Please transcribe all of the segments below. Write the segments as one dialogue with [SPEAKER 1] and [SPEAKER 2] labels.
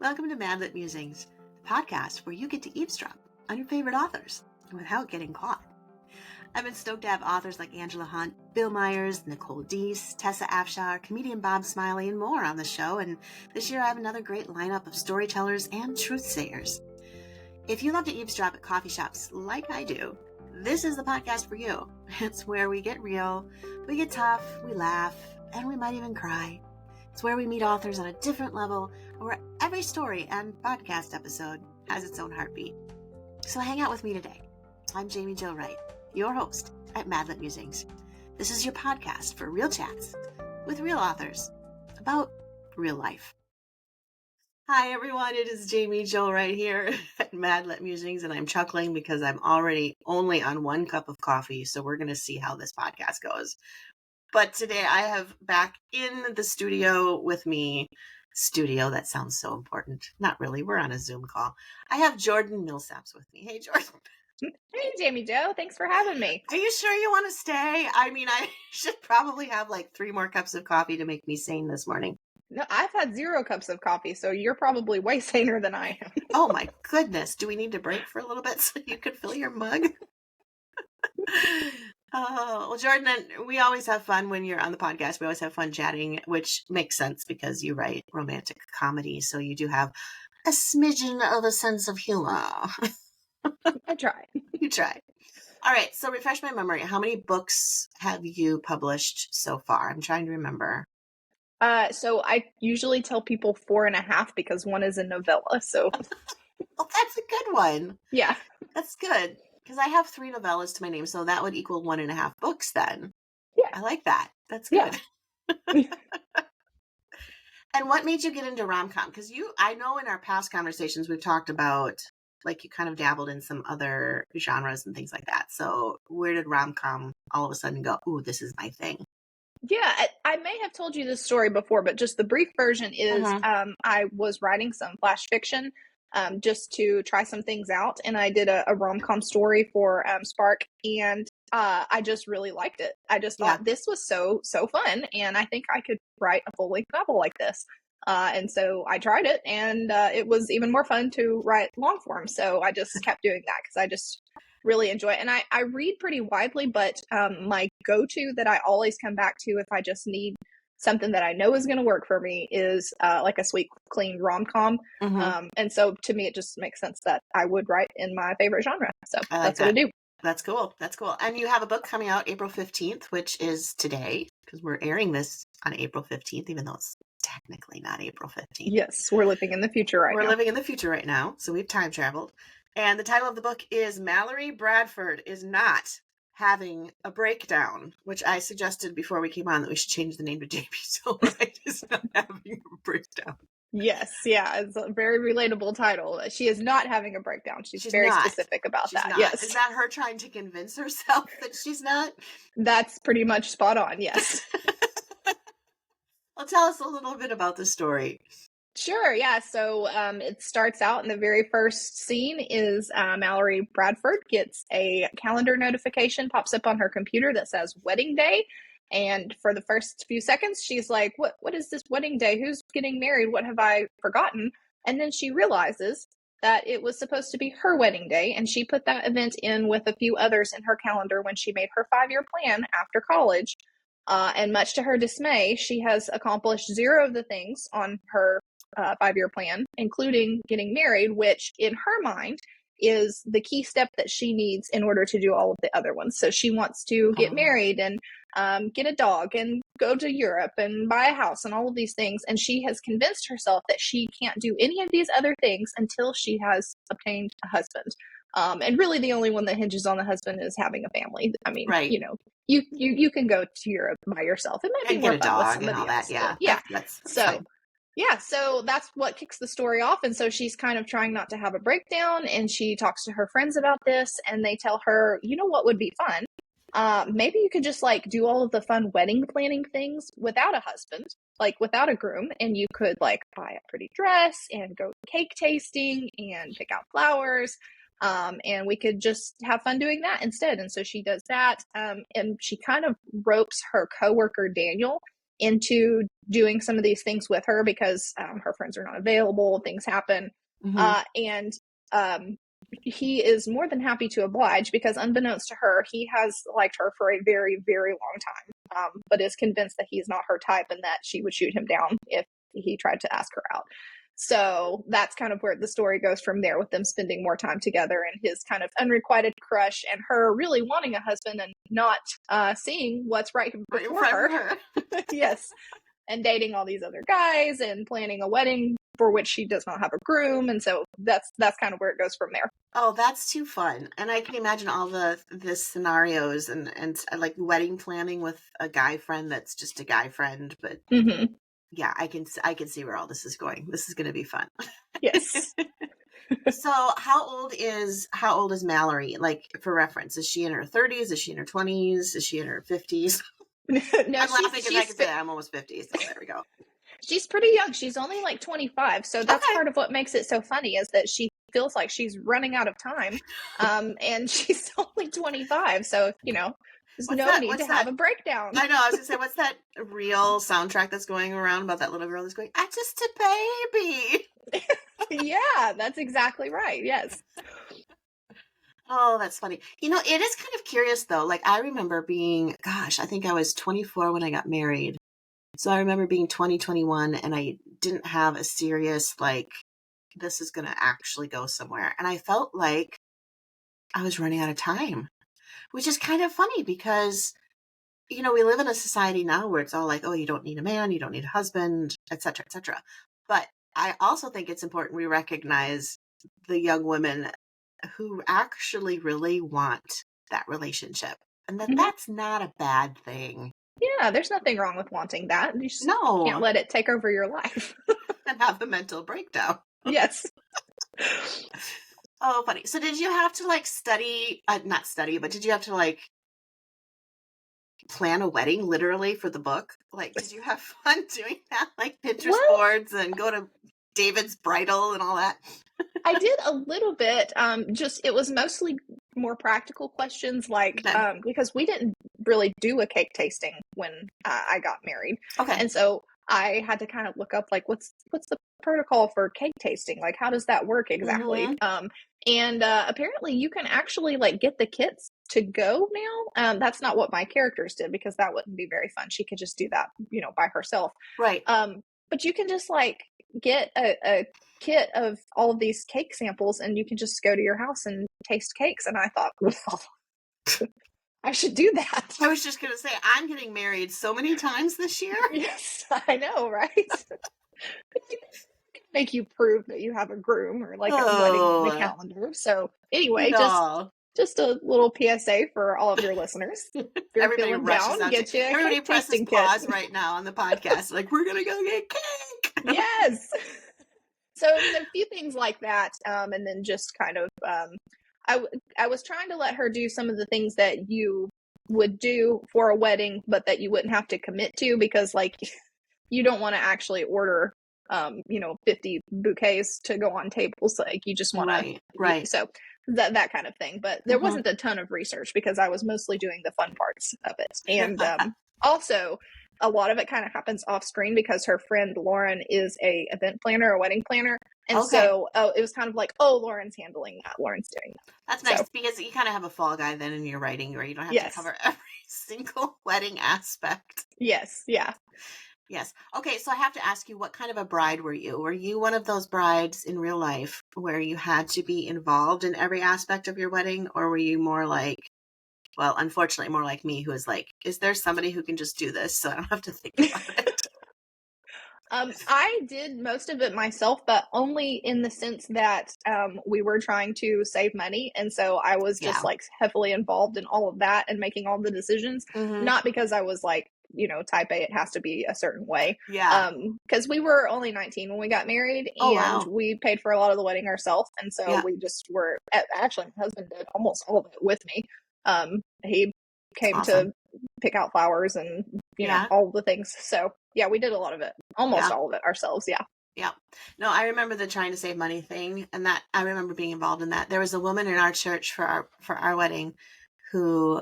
[SPEAKER 1] Welcome to Mad Musings, the podcast where you get to eavesdrop on your favorite authors without getting caught. I've been stoked to have authors like Angela Hunt, Bill Myers, Nicole Deese, Tessa Afshar, comedian Bob Smiley, and more on the show, and this year I have another great lineup of storytellers and truth-sayers. If you love to eavesdrop at coffee shops like I do, this is the podcast for you. It's where we get real, we get tough, we laugh, and we might even cry. It's where we meet authors on a different level, where every story and podcast episode has its own heartbeat. So hang out with me today. I'm Jaime Jo Wright, your host at Mad Musings. This is your podcast for real chats with real authors about real life. Hi everyone, it is Jaime Jo Wright here at Mad Musings, and I'm chuckling because I'm already only on 1 cup of coffee, so we're going to see how this podcast goes. But today I have back in the studio with me, studio, that sounds so important. Not really, we're on a Zoom call. I have Jordan Milsaps with me. Hey Jordan.
[SPEAKER 2] Hey, Jaime Jo. Thanks for having me.
[SPEAKER 1] Are you sure you want to stay? I mean, I should probably have like 3 more cups of coffee to make me sane this morning.
[SPEAKER 2] No, I've had 0 cups of coffee, so you're probably way saner than I am.
[SPEAKER 1] Oh my goodness. Do we need to break for a little bit so you could fill your mug? Oh, well, Jordan, we always have fun when you're on the podcast. We always have fun chatting, which makes sense because you write romantic comedy, so you do have a smidgen of a sense of humor.
[SPEAKER 2] I try.
[SPEAKER 1] You try. All right, so refresh my memory. How many books have you published so far? I'm trying to remember.
[SPEAKER 2] So I usually tell people 4.5 because 1 is a novella. So,
[SPEAKER 1] Well, that's a good one.
[SPEAKER 2] yeah,
[SPEAKER 1] That's good because I have 3 novellas to my name, so that would equal 1.5 books then.
[SPEAKER 2] Yeah,
[SPEAKER 1] I like that. That's good.
[SPEAKER 2] Yeah.
[SPEAKER 1] And what made you get into rom-com? Because I know in our past conversations we've talked about, like, you kind of dabbled in some other genres and things like that. So where did rom-com all of a sudden go, ooh, this is my thing?
[SPEAKER 2] Yeah, I may have told you this story before, but just the brief version is I was writing some flash fiction just to try some things out, and I did a rom-com story for Spark, and I just really liked it. I just thought this was so fun, and I think I could write a full-length novel like this. And so I tried it, and it was even more fun to write long form. So I just kept doing that because I just really enjoy it. And I read pretty widely, but my go-to that I always come back to if I just need something that I know is going to work for me is like a sweet, clean rom-com. And so to me, it just makes sense that I would write in my favorite genre. So that's what I do.
[SPEAKER 1] That's cool. That's cool. And you have a book coming out April 15th, which is today, because we're airing this on April 15th, even though it's technically not April 15th.
[SPEAKER 2] Yes, we're living in the future right now.
[SPEAKER 1] We're living in the future right now, so we've time traveled. And the title of the book is Mallory Bradford is Not Having a Breakdown, which I suggested before we came on that we should change the name to Jaime Jo Wright is Not Having a Breakdown.
[SPEAKER 2] Yes, yeah, it's a very relatable title. She is not having a breakdown. She's very specific about that.
[SPEAKER 1] Not.
[SPEAKER 2] Yes.
[SPEAKER 1] Is that her trying to convince herself that she's not?
[SPEAKER 2] That's pretty much spot on, yes.
[SPEAKER 1] Well, tell us a little bit about the story.
[SPEAKER 2] Sure, yeah. So it starts out in the very first scene is Mallory Bradford gets a calendar notification, pops up on her computer that says wedding day. And for the first few seconds, she's like, what is this wedding day? Who's getting married? What have I forgotten? And then she realizes that it was supposed to be her wedding day. And she put that event in with a few others in her calendar when she made her 5-year plan after college. And much to her dismay, she has accomplished 0 of the things on her 5-year plan, including getting married, which in her mind is the key step that she needs in order to do all of the other ones. So she wants to get married and get a dog and go to Europe and buy a house and all of these things. And she has convinced herself that she can't do any of these other things until she has obtained a husband. And really the only one that hinges on the husband is having a family. I mean, you know, you can go to Europe by yourself. It might be more fun with somebody else.
[SPEAKER 1] Yeah.
[SPEAKER 2] So that's what kicks the story off. And so she's kind of trying not to have a breakdown, and she talks to her friends about this, and they tell her, you know what would be fun? Maybe you could just like do all of the fun wedding planning things without a husband, like without a groom, and you could like buy a pretty dress and go cake tasting and pick out flowers. And we could just have fun doing that instead. And so she does that. And she kind of ropes her coworker Daniel into doing some of these things with her because her friends are not available, things happen. And he is more than happy to oblige because unbeknownst to her, he has liked her for a very, very long time, but is convinced that he's not her type and that she would shoot him down if he tried to ask her out. So that's kind of where the story goes from there, with them spending more time together and his kind of unrequited crush and her really wanting a husband and not seeing what's right before her. Yes. And dating all these other guys and planning a wedding for which she does not have a groom. And so that's kind of where it goes from there.
[SPEAKER 1] Oh, that's too fun. And I can imagine all the scenarios and like wedding planning with a guy friend that's just a guy friend, but yeah, I can see where all this is going. This is going to be fun.
[SPEAKER 2] Yes.
[SPEAKER 1] So how old is Mallory? Like, for reference, is she in her 30s? Is she in her 20s? Is she in her 50s?
[SPEAKER 2] No,
[SPEAKER 1] I'm laughing because I can say I'm almost 50, so there we go.
[SPEAKER 2] She's pretty young. She's only like 25. So that's part of what makes it so funny, is that she feels like she's running out of time. And she's only 25. So, there's no need to have a breakdown.
[SPEAKER 1] I know. I was going to say, what's that real soundtrack that's going around about that little girl that's going, I'm just a baby?
[SPEAKER 2] Yeah, that's exactly right. Yes.
[SPEAKER 1] Oh, that's funny. It is kind of curious, though. Like, I remember being, I think I was 24 when I got married. So I remember being 21, and I didn't have a serious, like, this is going to actually go somewhere. And I felt like I was running out of time, which is kind of funny because, we live in a society now where it's all like, oh, you don't need a man, you don't need a husband, et cetera, et cetera. But I also think it's important we recognize the young women who actually really want that relationship, and that's not a bad thing.
[SPEAKER 2] Yeah, there's nothing wrong with wanting that. You just can't let it take over your life.
[SPEAKER 1] And have the mental breakdown.
[SPEAKER 2] Yes.
[SPEAKER 1] Oh, funny. So did you have to like study, not study, but did you have to like plan a wedding literally for the book? Like, did you have fun doing that? Like Pinterest boards and go to David's Bridal and all that?
[SPEAKER 2] I did a little bit. It was mostly more practical questions, like, because we didn't really do a cake tasting when I got married.
[SPEAKER 1] Okay.
[SPEAKER 2] And so I had to kind of look up, like, what's the protocol for cake tasting? Like, how does that work exactly? And apparently you can actually like get the kits to go now. That's not what my characters did, because that wouldn't be very fun. She could just do that, by herself.
[SPEAKER 1] Right.
[SPEAKER 2] But you can just like get a kit of all of these cake samples, and you can just go to your house and taste cakes. And I thought, well, I should do that.
[SPEAKER 1] I was just going to say, I'm getting married so many times this year.
[SPEAKER 2] Yes, I know, right? Make you prove that you have a groom or like a wedding on the calendar. So anyway, just a little PSA for all of your listeners.
[SPEAKER 1] Everybody rushes down. Everybody presses pause right now on the podcast. Like, we're going to go get cake.
[SPEAKER 2] Yes. So a few things like that. And then just kind of, I was trying to let her do some of the things that you would do for a wedding, but that you wouldn't have to commit to, because like you don't want to actually order 50 bouquets to go on tables. Like, you just want to,
[SPEAKER 1] right.
[SPEAKER 2] So that kind of thing. But there wasn't a ton of research because I was mostly doing the fun parts of it. And also a lot of it kind of happens off screen because her friend Lauren is a event planner, a wedding planner. And so it was kind of like, oh, Lauren's handling that. Lauren's doing that.
[SPEAKER 1] That's nice, because you kind of have a fall guy then in your writing, where you don't have to cover every single wedding aspect.
[SPEAKER 2] Yes. Yeah.
[SPEAKER 1] Yes. Okay, so I have to ask you, what kind of a bride were you? Were you one of those brides in real life where you had to be involved in every aspect of your wedding? Or were you more like, well, unfortunately, more like me, who is like, is there somebody who can just do this so I don't have to think about it?
[SPEAKER 2] I did most of it myself, but only in the sense that we were trying to save money. And so I was just like heavily involved in all of that and making all the decisions, not because I was like, type A, it has to be a certain way.
[SPEAKER 1] Yeah.
[SPEAKER 2] Because we were only 19 when we got married, and we paid for a lot of the wedding ourselves. And so we just were, actually, my husband did almost all of it with me. He came to pick out flowers and, you know, all the things. So yeah, we did a lot of it, almost all of it ourselves. Yeah.
[SPEAKER 1] Yeah. No, I remember the trying to save money thing, and that I remember being involved in that. There was a woman in our church for our wedding who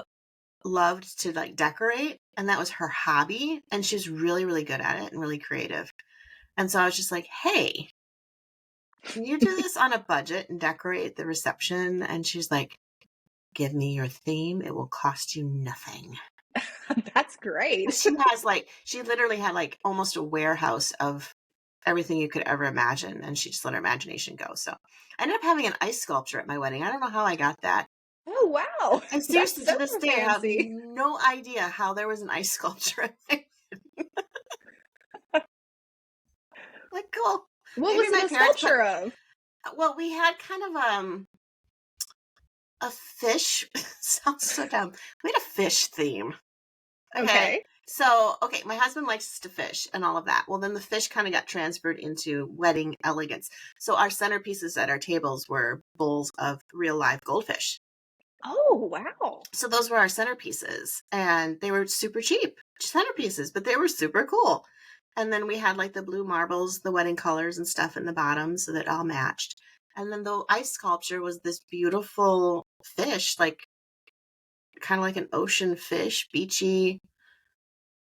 [SPEAKER 1] loved to like decorate, and that was her hobby, and she was really, really good at it and really creative. And so I was just like, hey, can you do this on a budget and decorate the reception? And she's like, give me your theme. It will cost you nothing.
[SPEAKER 2] That's great.
[SPEAKER 1] She literally had like almost a warehouse of everything you could ever imagine. And she just let her imagination go. So I ended up having an ice sculpture at my wedding. I don't know how I got that.
[SPEAKER 2] Oh, wow.
[SPEAKER 1] I seriously, to this
[SPEAKER 2] super
[SPEAKER 1] day, I have
[SPEAKER 2] fancy.
[SPEAKER 1] no idea how there was an ice sculpture at my wedding. Like, cool.
[SPEAKER 2] What
[SPEAKER 1] Maybe
[SPEAKER 2] was it a sculpture of?
[SPEAKER 1] Well, we had kind of a fish. Sounds so dumb. We had a fish theme.
[SPEAKER 2] Okay.
[SPEAKER 1] So, my husband likes to fish and all of that. Well, then the fish kind of got transferred into wedding elegance. So our centerpieces at our tables were bowls of real live goldfish.
[SPEAKER 2] Oh, wow.
[SPEAKER 1] So those were our centerpieces, and they were super cheap centerpieces, but they were super cool. And then we had like the blue marbles, the wedding colors and stuff in the bottom, so that it all matched. And then the ice sculpture was this beautiful fish, like kind of like an ocean fish, beachy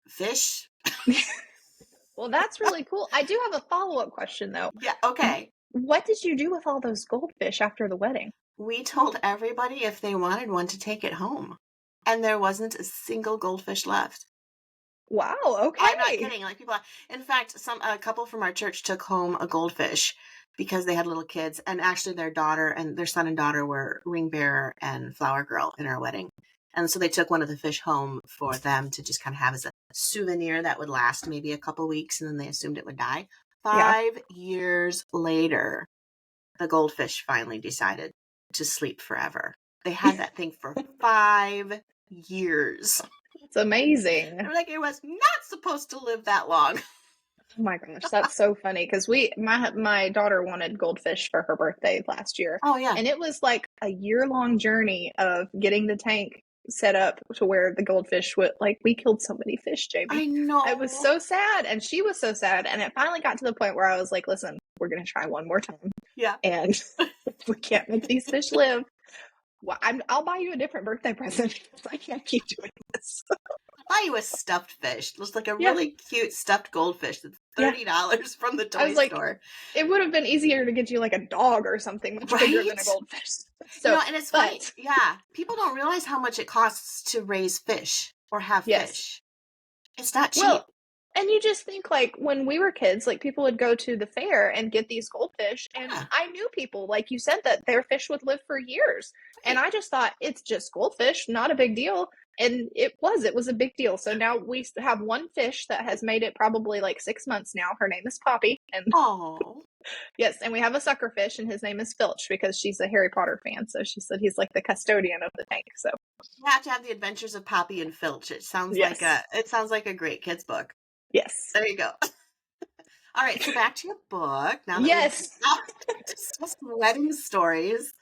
[SPEAKER 1] fish.
[SPEAKER 2] Well, that's really cool. I do have a follow-up question, though.
[SPEAKER 1] Yeah, okay.
[SPEAKER 2] What did you do with all those goldfish after the wedding?
[SPEAKER 1] We told everybody if they wanted one to take it home. And there wasn't a single goldfish left.
[SPEAKER 2] Wow, okay.
[SPEAKER 1] I'm not kidding. Like people, in fact, a couple from our church took home a goldfish because they had little kids, and actually their son and daughter were ring bearer and flower girl in our wedding. And so they took one of the fish home for them to just kind of have as a souvenir that would last maybe a couple weeks, and then they assumed it would die. 5 years later, the goldfish finally decided to sleep forever. They had that thing for 5 years.
[SPEAKER 2] It's amazing.
[SPEAKER 1] They're like, it was not supposed to live that long.
[SPEAKER 2] Oh my gosh, that's so funny because my daughter wanted goldfish for her birthday last year.
[SPEAKER 1] Oh yeah.
[SPEAKER 2] And it was like a year-long journey of getting the tank set up to where the goldfish would, like, we killed so many fish, Jamie.
[SPEAKER 1] I know.
[SPEAKER 2] I was so sad, and she was so sad, and it finally got to the point where I was like, listen, we're gonna try one more time.
[SPEAKER 1] Yeah.
[SPEAKER 2] And we can't make these fish live. Well, I'll buy you a different birthday present because I can't keep doing this.
[SPEAKER 1] I'll buy you a stuffed fish. It looks like a really cute stuffed goldfish that's $30 from the toy store.
[SPEAKER 2] It would have been easier to get you like a dog or something much bigger than a goldfish. So,
[SPEAKER 1] and it's funny. Yeah. People don't realize how much it costs to raise fish or have fish. It's not cheap.
[SPEAKER 2] Well, and you just think, like, when we were kids, like, people would go to the fair and get these goldfish, and I knew people, like you said, that their fish would live for years. And I just thought, it's just goldfish, not a big deal. And it was a big deal. So now we have one fish that has made it probably like 6 months now. Her name is Poppy. And yes, and we have a sucker fish, and his name is Filch because she's a Harry Potter fan. So she said he's like the custodian of the tank. So
[SPEAKER 1] you have to have the adventures of Poppy and Filch. It sounds like a great kid's book.
[SPEAKER 2] Yes.
[SPEAKER 1] There you go. All right, so back to your book. Now that we've discussed wedding stories,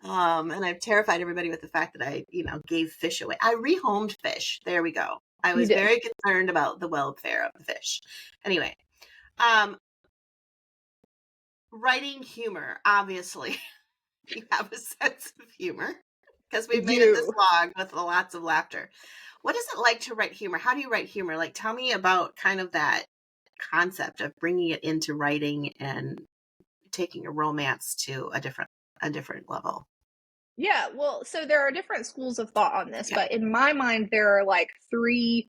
[SPEAKER 1] and I've terrified everybody with the fact that I, gave fish away. I rehomed fish. There we go. I was very concerned about the welfare of the fish. Anyway, writing humor, obviously. You have a sense of humor because we've made it this long with lots of laughter. What is it like to write humor? How do you write humor? Like, tell me about kind of that concept of bringing it into writing and taking a romance to a different level.
[SPEAKER 2] Yeah, well, so there are different schools of thought on this, but in my mind, there are like 3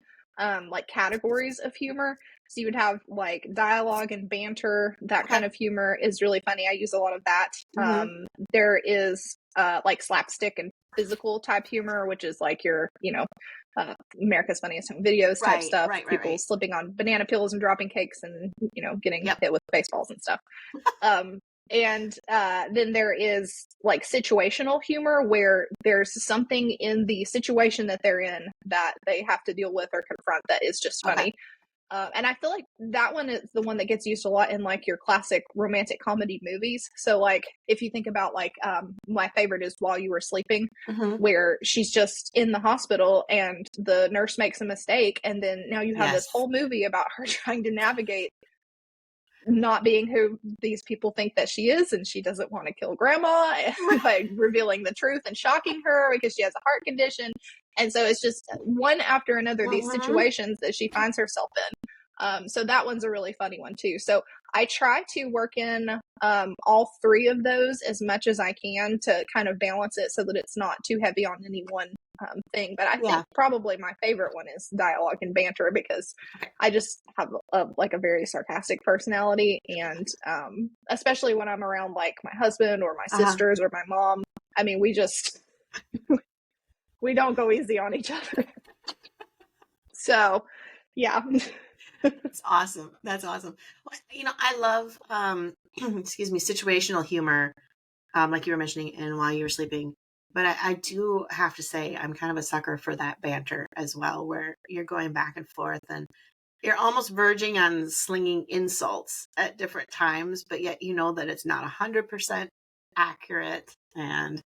[SPEAKER 2] like categories of humor. So you would have like dialogue and banter. That kind of humor is really funny. I use a lot of that.
[SPEAKER 1] Mm-hmm.
[SPEAKER 2] There is like slapstick and physical type humor, which is like your, America's Funniest Home Videos type stuff. People slipping on banana peels and dropping cakes and, getting hit with baseballs and stuff. And then there is like situational humor where there's something in the situation that they're in that they have to deal with or confront that is just funny. And I feel like that one is the one that gets used a lot in like your classic romantic comedy movies. So like if you think about like my favorite is While You Were Sleeping, where she's just in the hospital and the nurse makes a mistake, and then now you have this whole movie about her trying to navigate not being who these people think that she is, and she doesn't want to kill grandma by revealing the truth and shocking her because she has a heart condition. And so it's just one after another, these situations that she finds herself in. So that one's a really funny one too. So I try to work in all three of those as much as I can to kind of balance it so that it's not too heavy on any one thing. But I think probably my favorite one is dialogue and banter, because I just have a very sarcastic personality, and especially when I'm around like my husband or my sisters or my mom, I mean, we just we don't go easy on each other. So yeah.
[SPEAKER 1] That's awesome. That's awesome. Well, you know, I love excuse me, situational humor, like you were mentioning, and while you were sleeping. But I do have to say, I'm kind of a sucker for that banter as well, where you're going back and forth and you're almost verging on slinging insults at different times, but yet you know that it's not 100% accurate and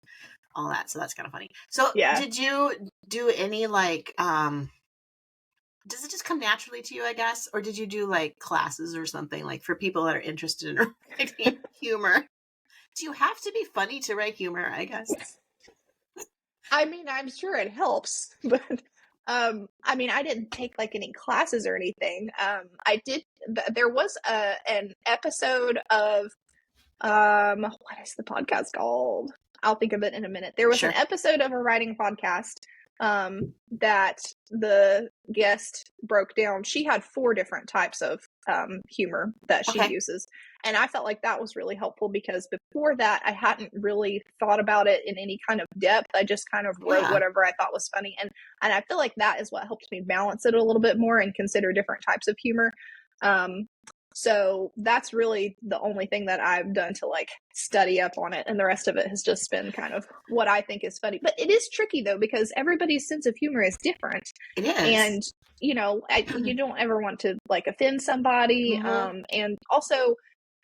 [SPEAKER 1] all that. So that's kind of funny. So did you do any like, does it just come naturally to you, I guess? Or did you do like classes or something, like for people that are interested in writing humor? Do you have to be funny to write humor, I guess?
[SPEAKER 2] I mean, I'm sure it helps, but I mean, I didn't take like any classes or anything. I did, there was an episode of, what is the podcast called? I'll think of it in a minute. There was an episode of a writing podcast that the guest broke down. She had 4 different types of humor that she uses. And I felt like that was really helpful, because before that, I hadn't really thought about it in any kind of depth. I just kind of wrote whatever I thought was funny. And I feel like that is what helped me balance it a little bit more and consider different types of humor. So that's really the only thing that I've done to like study up on it. And the rest of it has just been kind of what I think is funny. But it is tricky though, because everybody's sense of humor is different.
[SPEAKER 1] It is.
[SPEAKER 2] And, you know, you don't ever want to like offend somebody. And also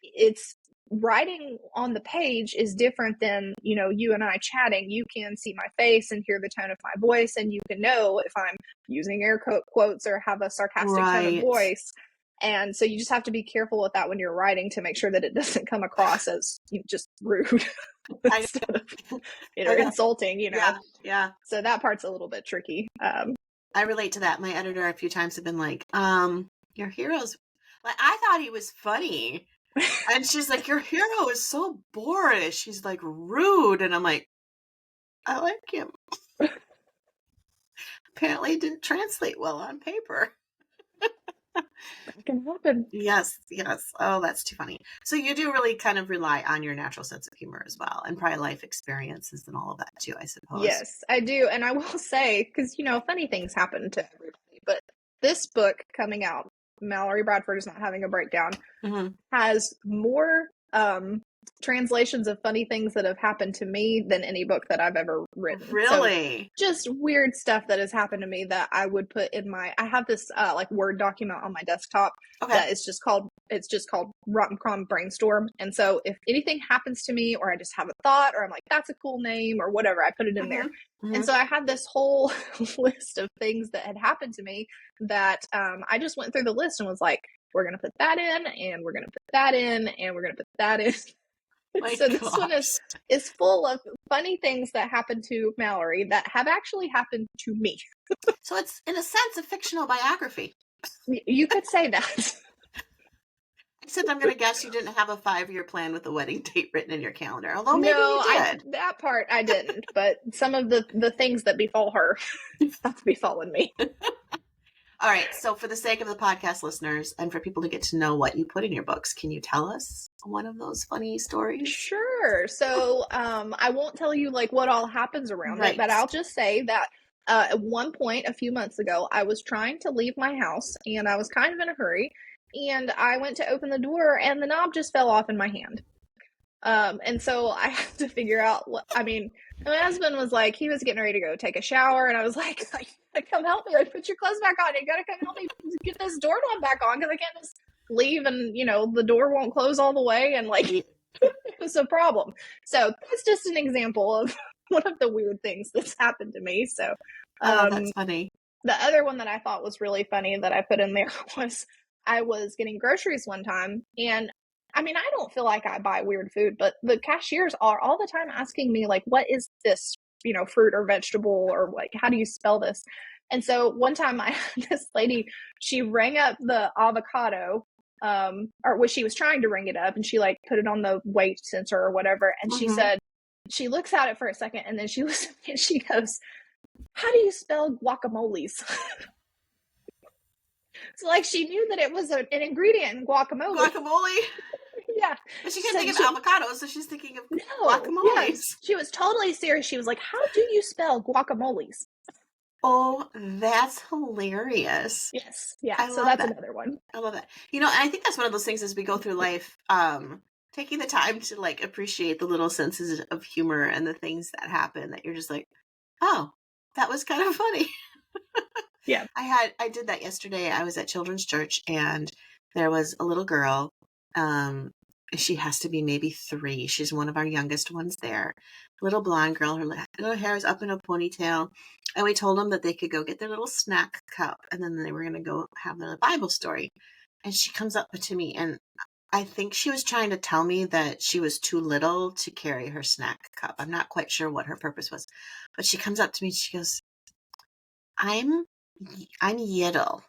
[SPEAKER 2] it's writing on the page is different than, you know, you and I chatting. You can see my face and hear the tone of my voice, and you can know if I'm using air quotes or have a sarcastic tone of voice. And so you just have to be careful with that when you're writing, to make sure that it doesn't come across as just rude instead of, you know, insulting, you know.
[SPEAKER 1] Yeah.
[SPEAKER 2] So that part's a little bit tricky.
[SPEAKER 1] I relate to that. My editor a few times have been like, your hero's, like, I thought he was funny. And she's like, your hero is so boorish. He's like rude. And I'm like, I like him. Apparently it didn't translate well on paper.
[SPEAKER 2] That can happen.
[SPEAKER 1] Yes. Oh, that's too funny. So you do really kind of rely on your natural sense of humor as well, and probably life experiences and all of that too, I suppose.
[SPEAKER 2] Yes, I do. And I will say, because, you know, funny things happen to everybody, but this book coming out, Mallory Bradford is Not Having a Breakdown, has more translations of funny things that have happened to me than any book that I've ever written.
[SPEAKER 1] Really?
[SPEAKER 2] So just weird stuff that has happened to me that I would put in I have this like Word document on my desktop that is just called Rom-Com Brainstorm. And so if anything happens to me, or I just have a thought, or I'm like, that's a cool name or whatever, I put it in there. And so I had this whole list of things that had happened to me that I just went through the list and was like, we're going to put that in, and we're going to put that in, and we're going to put that in. So this one is full of funny things that happened to Mallory that have actually happened to me.
[SPEAKER 1] So it's, in a sense, a fictional biography.
[SPEAKER 2] You could say that.
[SPEAKER 1] Except I'm going to guess you didn't have a 5-year plan with a wedding date written in your calendar. Although maybe you did.
[SPEAKER 2] That part I didn't. But some of the things that befall her have befallen me.
[SPEAKER 1] All right. So for the sake of the podcast listeners, and for people to get to know what you put in your books, can you tell us one of those funny stories?
[SPEAKER 2] Sure. So I won't tell you like what all happens around it, but I'll just say that at one point a few months ago, I was trying to leave my house, and I was kind of in a hurry, and I went to open the door, and the knob just fell off in my hand. And so I had to figure out my husband was like, he was getting ready to go take a shower, and I was like, come help me, like, put your clothes back on. You gotta come help me get this doorknob back on, because I can't just leave and, you know, the door won't close all the way, and like, it was a problem. So that's just an example of one of the weird things that's happened to me. So
[SPEAKER 1] that's funny.
[SPEAKER 2] The other one that I thought was really funny that I put in there was I was getting groceries one time, and I mean, I don't feel like I buy weird food, but the cashiers are all the time asking me, like, what is this, fruit or vegetable, or like, how do you spell this? And so one time I had this lady, she rang up the avocado, or she was trying to ring it up, and she like put it on the weight sensor or whatever. And she said, she looks at it for a second, and then she looks at me and she goes, how do you spell guacamoles? So like she knew that it was an ingredient in guacamole.
[SPEAKER 1] Guacamole?
[SPEAKER 2] Yeah.
[SPEAKER 1] But she can't think of avocados, so she's thinking of guacamoles.
[SPEAKER 2] Yes. She was totally serious. She was like, how do you spell guacamoles?
[SPEAKER 1] Oh, that's hilarious.
[SPEAKER 2] Yes. Yeah. So that's another one.
[SPEAKER 1] I love that. And I think that's one of those things as we go through life, taking the time to like appreciate the little senses of humor and the things that happen that you're just like, oh, that was kind of funny.
[SPEAKER 2] Yeah.
[SPEAKER 1] I did that yesterday. I was at children's church, and there was a little girl. She has to be maybe 3. She's one of our youngest ones there. Little blonde girl. Her little hair is up in a ponytail. And we told them that they could go get their little snack cup, and then they were going to go have their Bible story. And she comes up to me, and I think she was trying to tell me that she was too little to carry her snack cup. I'm not quite sure what her purpose was. But she comes up to me and she goes, I'm little,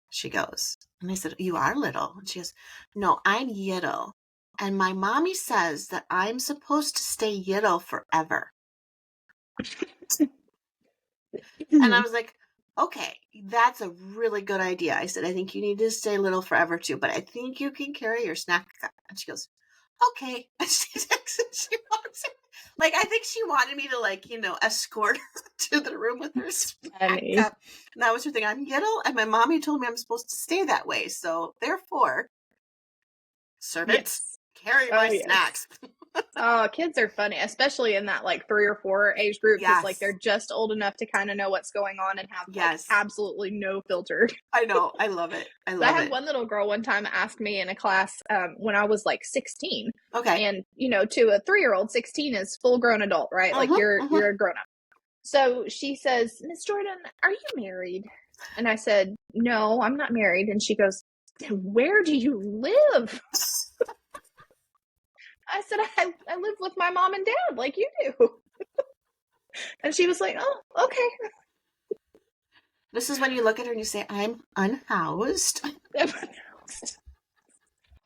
[SPEAKER 1] she goes. And I said, you are little. And she goes, no, I'm little. And my mommy says that I'm supposed to stay little forever. And I was like, okay, that's a really good idea. I said, I think you need to stay little forever too, but I think you can carry your snack cup. And she goes, okay. And she walks in. Like, I think she wanted me to, like, escort her to the room with her snack cup. And that was her thing. I'm little, and my mommy told me I'm supposed to stay that way. So, therefore, servants, carry my snacks.
[SPEAKER 2] Oh, kids are funny, especially in that, like, 3 or 4 age group, because, like, they're just old enough to kind of know what's going on and have, like, absolutely no filter.
[SPEAKER 1] I know. I love it. I
[SPEAKER 2] had one little girl one time ask me in a class when I was, like, 16.
[SPEAKER 1] Okay.
[SPEAKER 2] And, to a 3-year-old, 16 is full-grown adult, right? Like, you're a grown-up. So she says, Miss Jordan, are you married? And I said, no, I'm not married. And she goes, where do you live? I said, I live with my mom and dad like you do. And she was like, oh, okay.
[SPEAKER 1] This is when you look at her and you say, I'm unhoused.
[SPEAKER 2] Well,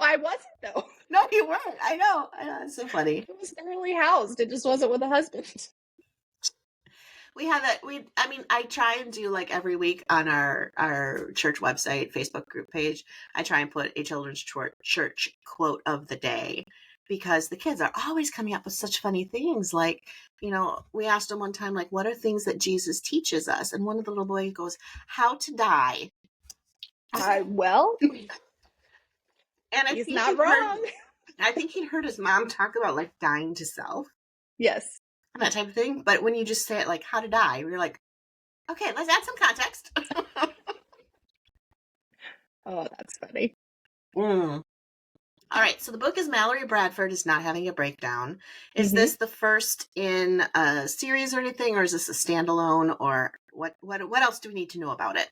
[SPEAKER 2] I wasn't, though.
[SPEAKER 1] No, you weren't. I know. It's so funny.
[SPEAKER 2] It was barely housed. It just wasn't with a husband.
[SPEAKER 1] We have that. I try and do, like, every week on our church website, Facebook group page, I try and put a children's church quote of the day, because the kids are always coming up with such funny things. Like, we asked them one time, like, what are things that Jesus teaches us? And one of the little boys goes, how to die.
[SPEAKER 2] Well,
[SPEAKER 1] and
[SPEAKER 2] he's not wrong.
[SPEAKER 1] I think he heard his mom talk about, like, dying to self.
[SPEAKER 2] Yes.
[SPEAKER 1] And that type of thing. But when you just say it, like, how to die, you're like, okay, let's add some context.
[SPEAKER 2] Oh, that's funny.
[SPEAKER 1] All right, so the book is Mallory Bradford is Not Having a Breakdown. Is this the first in a series or anything, or is this a standalone, or what else do we need to know about it?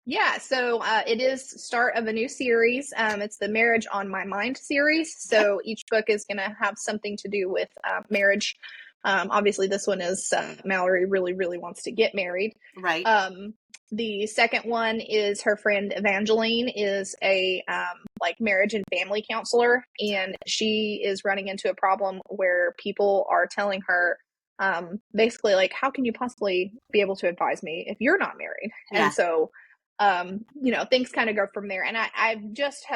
[SPEAKER 2] Yeah, so it is start of a new series. It's the Marriage on My Mind series. So each book is going to have something to do with marriage. Obviously, this one is Mallory really, really wants to get married.
[SPEAKER 1] Right.
[SPEAKER 2] The second one is her friend Evangeline is a marriage and family counselor, and she is running into a problem where people are telling her basically, like, how can you possibly be able to advise me if you're not married? Yeah. And so things kind of go from there. And I just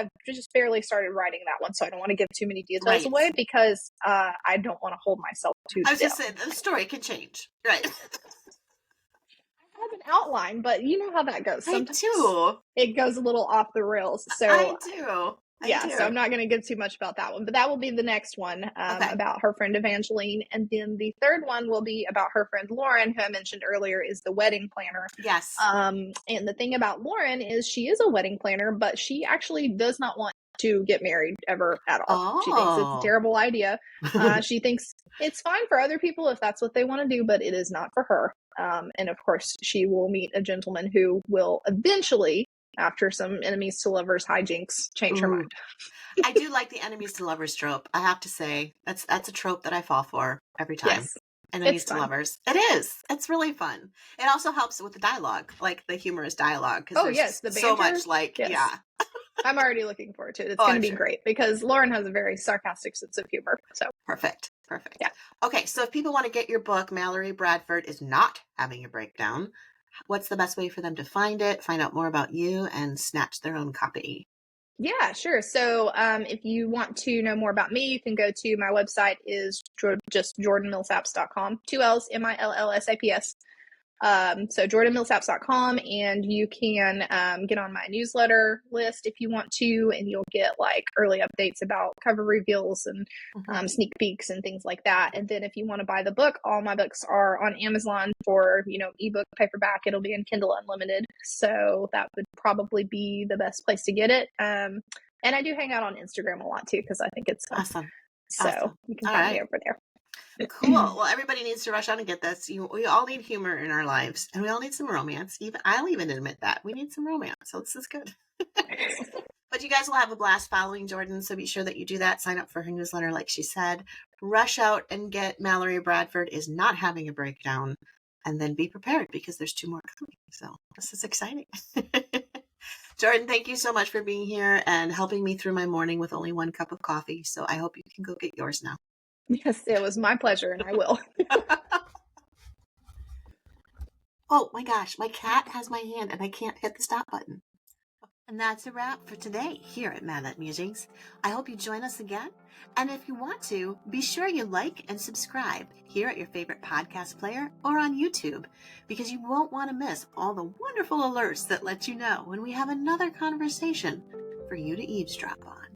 [SPEAKER 2] barely started writing that one, so I don't want to give too many details away, because I don't want to hold myself too still. I was just
[SPEAKER 1] saying, the story can change. Right.
[SPEAKER 2] I have an outline, but you know how that goes. Sometimes
[SPEAKER 1] I do.
[SPEAKER 2] It goes a little off the rails. So
[SPEAKER 1] I do.
[SPEAKER 2] So I'm not going to give too much about that one, but that will be the next one about her friend Evangeline. And then the third one will be about her friend Lauren, who I mentioned earlier is the wedding planner.
[SPEAKER 1] Yes.
[SPEAKER 2] And the thing about Lauren is she is a wedding planner, but she actually does not want to get married ever at all. She thinks it's a terrible idea. She thinks it's fine for other people if that's what they want to do, but it is not for her. And of course, she will meet a gentleman who will eventually after some enemies to lovers hijinks change her
[SPEAKER 1] Ooh.
[SPEAKER 2] mind.
[SPEAKER 1] I do like the enemies to lovers trope. I have to say that's a trope that I fall for every time.
[SPEAKER 2] Yes,
[SPEAKER 1] Enemies
[SPEAKER 2] it's
[SPEAKER 1] to
[SPEAKER 2] fun.
[SPEAKER 1] lovers. It is. It's really fun. It also helps with the dialogue, like the humorous dialogue, because
[SPEAKER 2] Oh
[SPEAKER 1] there's
[SPEAKER 2] yes, the
[SPEAKER 1] so
[SPEAKER 2] banter.
[SPEAKER 1] much like
[SPEAKER 2] Yes.
[SPEAKER 1] yeah.
[SPEAKER 2] I'm already looking forward to it. It's
[SPEAKER 1] Oh,
[SPEAKER 2] going to
[SPEAKER 1] I'm
[SPEAKER 2] be
[SPEAKER 1] sure.
[SPEAKER 2] great because Lauren has a very sarcastic sense of humor. So
[SPEAKER 1] Perfect.
[SPEAKER 2] Yeah.
[SPEAKER 1] Okay, so if people want to get your book, Mallory Bradford is Not Having a Breakdown, what's the best way for them to find it, find out more about you, and snatch their own copy?
[SPEAKER 2] Yeah, sure. So if you want to know more about me, you can go to my website is just jordanmillsaps.com. 2 L's, Millsaps. So jordanmillsaps.com, and you can get on my newsletter list if you want to, and you'll get like early updates about cover reveals and sneak peeks and things like that. And then if you want to buy the book, all my books are on Amazon for, ebook, paperback. It'll be in Kindle Unlimited. So that would probably be the best place to get it. And I do hang out on Instagram a lot too, because I think it's fun.
[SPEAKER 1] Awesome.
[SPEAKER 2] So you can
[SPEAKER 1] All
[SPEAKER 2] find
[SPEAKER 1] right.
[SPEAKER 2] me over there.
[SPEAKER 1] Cool. Well, everybody needs to rush out and get this. We all need humor in our lives, and we all need some romance. I'll even admit that we need some romance. So this is good. But you guys will have a blast following Jordan, so be sure that you do that. Sign up for her newsletter, like she said. Rush out and get Mallory Bradford is Not Having a Breakdown, and then be prepared because there's 2 more coming. So this is exciting. Jordan, thank you so much for being here and helping me through my morning with only 1 cup of coffee. So I hope you can go get yours now.
[SPEAKER 2] Yes, it was my pleasure, and I will.
[SPEAKER 1] Oh my gosh, my cat has my hand and I can't hit the stop button. And that's a wrap for today here at Madlet Musings. I hope you join us again. And if you want to, be sure you like and subscribe here at your favorite podcast player or on YouTube, because you won't want to miss all the wonderful alerts that let you know when we have another conversation for you to eavesdrop on.